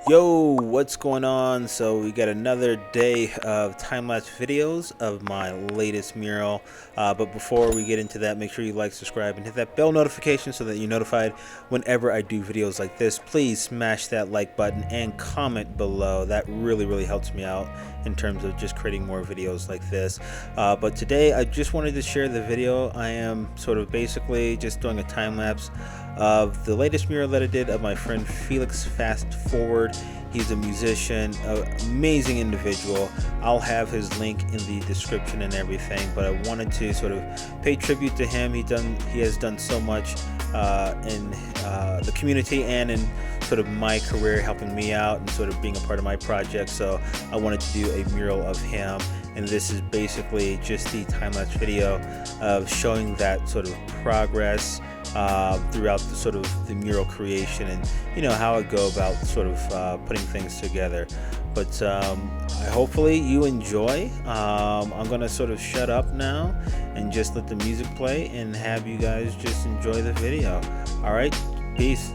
Yo, what's going on? So we got another day of time-lapse videos of my latest mural, but before we get into that, make sure you like, subscribe, and hit that bell notification so that you're notified whenever I do videos like this. Please smash that like button and comment below. That really helps me out in terms of just creating more videos like this. But today I just wanted to share the video. I am sort of basically just doing a time-lapse of the latest mural that I did of my friend Felix Fast4ward. He's a musician, an amazing individual. I'll have his link in the description and everything, but I wanted to sort of pay tribute to him. He has done so much in the community and in sort of my career, helping me out and sort of being a part of my project. So I wanted to do a mural of him, and this is basically just the time-lapse video of showing that sort of progress throughout the sort of the mural creation, and how I go about sort of putting things together. But hopefully you enjoy. I'm gonna sort of shut up now and just let the music play and have you guys just enjoy the video. All right, peace.